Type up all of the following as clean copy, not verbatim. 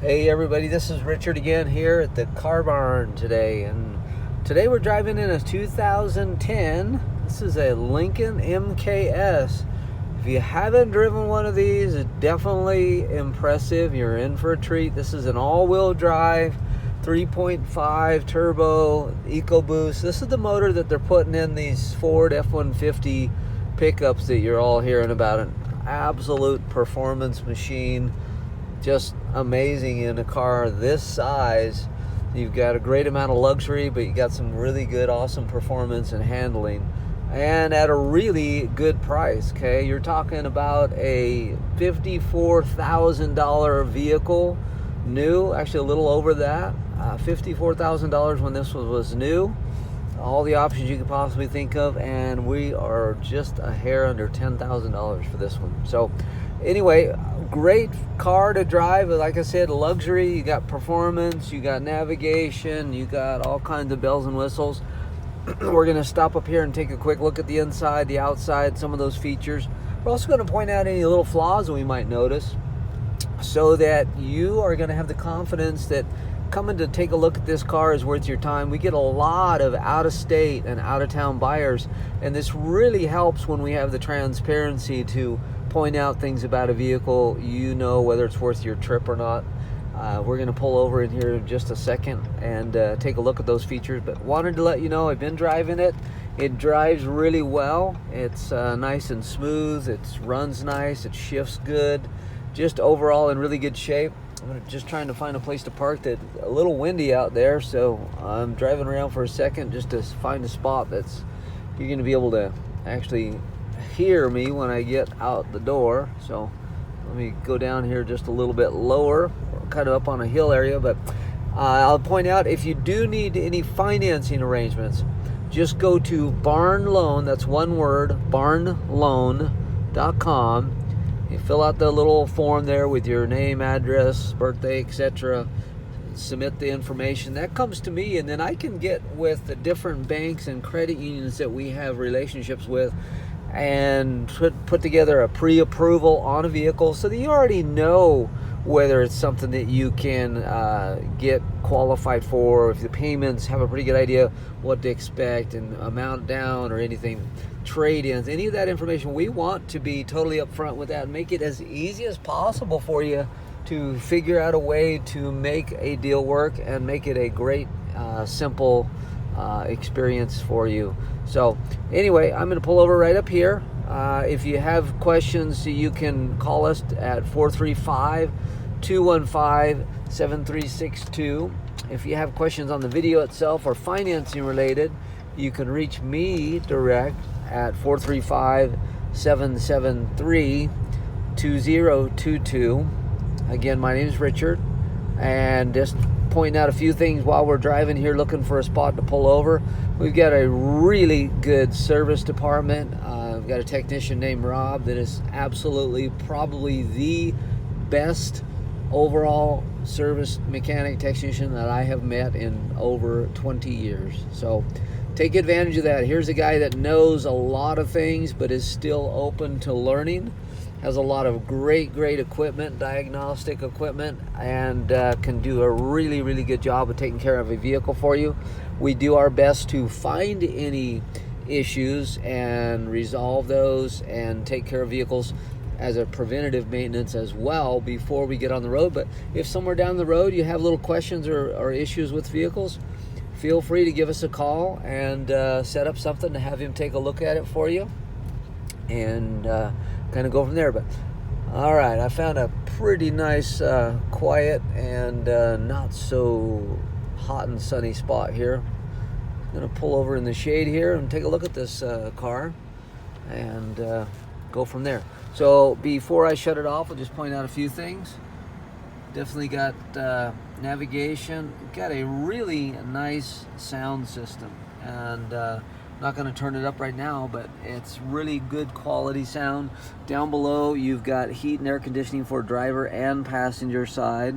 Hey everybody, this is Richard again here at the Car Barn today, and today we're driving in a 2010. This is a Lincoln MKZ. If you haven't driven one of these, it's definitely impressive. You're in for a treat. This is an all-wheel drive 3.5 turbo EcoBoost. This is the motor that they're putting in these Ford F-150 pickups that you're all hearing about. An absolute performance machine. Just amazing in a car this size. You've got a great amount of luxury, but you got some really good, awesome performance and handling, and at a really good price. Okay, you're talking about a $54,000 vehicle, new. Actually, a little over that. $54,000 when this was new. All the options you could possibly think of, and we are just a hair under $10,000 for this one. So anyway, great car to drive. Like I said, luxury. You got performance, you got navigation, you got all kinds of bells and whistles. We're going to stop up here and take a quick look at the inside, the outside, some of those features. We're also going to point out any little flaws we might notice, so that you are going to have the confidence that coming to take a look at this car is worth your time. We get a lot of out-of-state and out-of-town buyers, and this really helps when we have the transparency to point out things about a vehicle, whether it's worth your trip or not. We're going to pull over in here in just a second and take a look at those features, but wanted to let you know I've been driving it. It drives really well. It's nice and smooth. It runs nice. It shifts good. Just overall in really good shape. I'm just trying to find a place to park. That's a little windy out there, so I'm driving around for a second just to find a spot that's you're going to be able to actually hear me when I get out the door. So let me go down here just a little bit lower. We're kind of up on a hill area, but I'll point out, if you do need any financing arrangements, just go to Barn Loan. That's one word, barnloan.com. You fill out the little form there with your name, address, birthday, etc. Submit the information. That comes to me, and then I can get with the different banks and credit unions that we have relationships with and put together a pre-approval on a vehicle, so that you already know whether it's something that you can get qualified for, if the payments, have a pretty good idea what to expect and amount down or anything, trade-ins, any of that information. We want to be totally upfront with that and make it as easy as possible for you to figure out a way to make a deal work and make it a great, simple experience for you. So anyway, I'm going to pull over right up here. If you have questions, you can call us at 435-215-7362. If you have questions on the video itself or financing related, you can reach me direct at 435-773-2022. Again, my name is Richard, and just pointing out a few things while we're driving here looking for a spot to pull over. We've got a really good service department. We've got a technician named Rob that is absolutely probably the best overall service mechanic technician that I have met in over 20 years. So take advantage of that. Here's a guy that knows a lot of things but is still open to learning, has a lot of great equipment, diagnostic equipment, and can do a really good job of taking care of a vehicle for you. We do our best to find any issues and resolve those and take care of vehicles as a preventative maintenance as well before we get on the road. But if somewhere down the road you have little questions or issues with vehicles, feel free to give us a call and set up something to have him take a look at it for you and kind of go from there. But all right, I found a pretty nice, quiet, and not so hot and sunny spot here. I'm gonna pull over in the shade here and take a look at this car and go from there. So before I shut it off, I'll just point out a few things. Definitely got navigation. Got a really nice sound system, and not going to turn it up right now, but it's really good quality sound. Down below, you've got heat and air conditioning for driver and passenger side,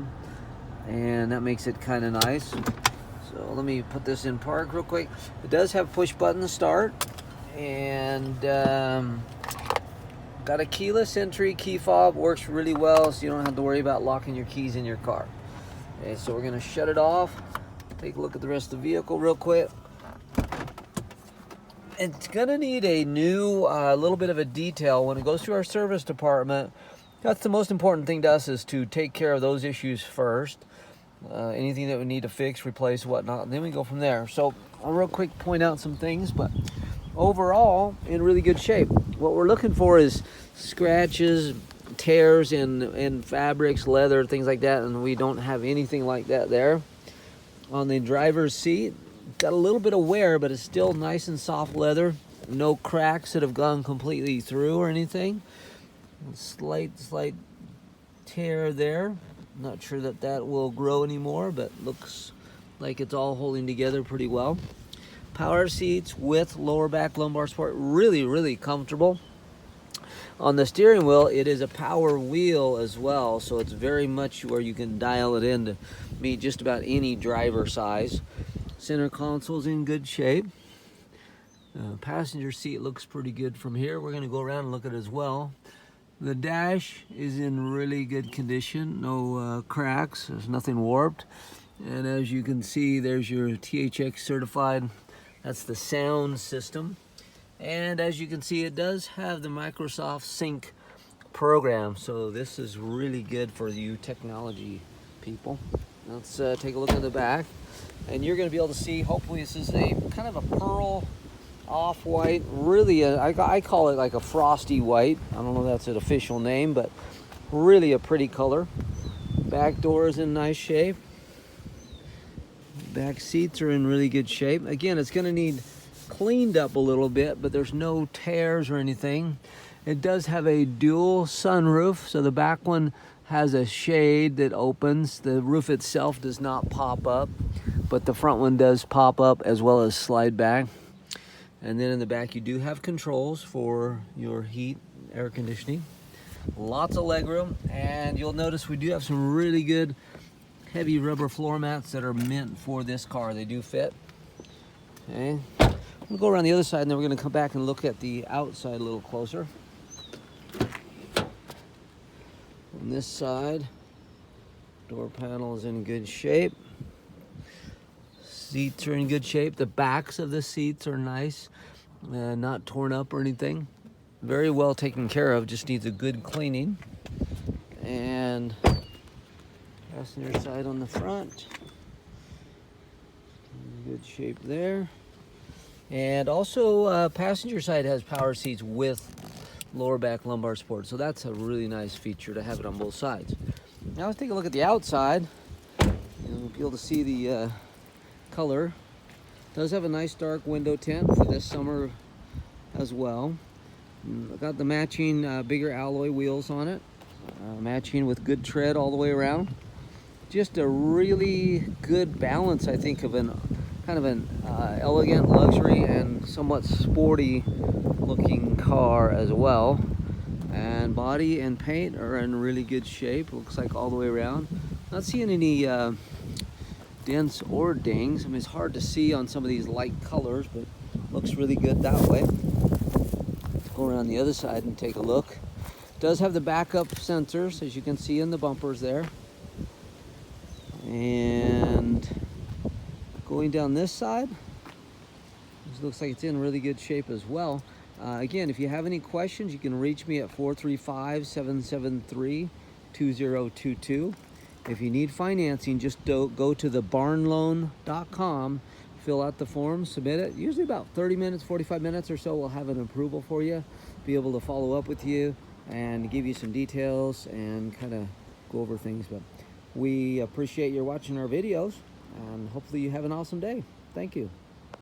and that makes it kind of nice. So let me put this in park real quick. It does have push button start, and got a keyless entry. Key fob works really well, so you don't have to worry about locking your keys in your car. Okay, so we're gonna shut it off. Take a look at the rest of the vehicle real quick. It's gonna need a new little bit of a detail when it goes to our service department. That's the most important thing to us, is to take care of those issues first. Anything that we need to fix, replace, whatnot, and then we go from there. So I'll real quick point out some things, but overall in really good shape. What we're looking for is scratches, tears in fabrics, leather, things like that, and we don't have anything like that there. On the driver's seat, got a little bit of wear, but it's still nice and soft leather. No cracks that have gone completely through or anything. Slight tear there. Not sure that will grow anymore, but looks like it's all holding together pretty well. Power seats with lower back lumbar support, really comfortable. On the steering wheel, it is a power wheel as well, so it's very much where you can dial it in to meet just about any driver size. Center console's in good shape. Passenger seat looks pretty good from here. We're going to go around and look at it as well. The dash is in really good condition. No cracks. There's nothing warped. And as you can see, there's your THX certified. That's the sound system. And as you can see, it does have the Microsoft Sync program. So this is really good for you technology people. Let's take a look at the back. And you're going to be able to see, hopefully this is a kind of a pearl off-white, really I call it like a frosty white. I don't know if that's an official name, but really a pretty color. Back door is in nice shape. Back seats are in really good shape. Again, it's going to need cleaned up a little bit, but there's no tears or anything. It does have a dual sunroof, so the back one has a shade that opens. The roof itself does not pop up, but the front one does pop up as well as slide back. And then in the back you do have controls for your heat, air conditioning. Lots of legroom, and you'll notice we do have some really good heavy rubber floor mats that are meant for this car. They do fit. Okay, we'll go around the other side, and then we're going to come back and look at the outside a little closer. On this side, door panel is in good shape. Seats are in good shape. The backs of the seats are nice, not torn up or anything. Very well taken care of, just needs a good cleaning. And passenger side on the front, in good shape there. And also passenger side has power seats with lower back lumbar support, so that's a really nice feature to have it on both sides. Now let's take a look at the outside. You'll be able to see the color. It does have a nice dark window tint for this summer as well. Got the matching bigger alloy wheels on it, matching with good tread all the way around. Just a really good balance, I think, of an kind of an elegant, luxury, and somewhat sporty looking car as well. And body and paint are in really good shape. Looks like all the way around. Not seeing any dents or dings. I mean, it's hard to see on some of these light colors, but looks really good that way. Let's go around the other side and take a look. It does have the backup sensors, as you can see in the bumpers there. And going down this side, this looks like it's in really good shape as well. Again, if you have any questions, you can reach me at 435-773-2022. If you need financing, just go to thebarnloan.com, fill out the form, submit it. Usually about 30 minutes, 45 minutes or so, we'll have an approval for you, be able to follow up with you and give you some details and kind of go over things. But we appreciate your watching our videos, and hopefully you have an awesome day. Thank you.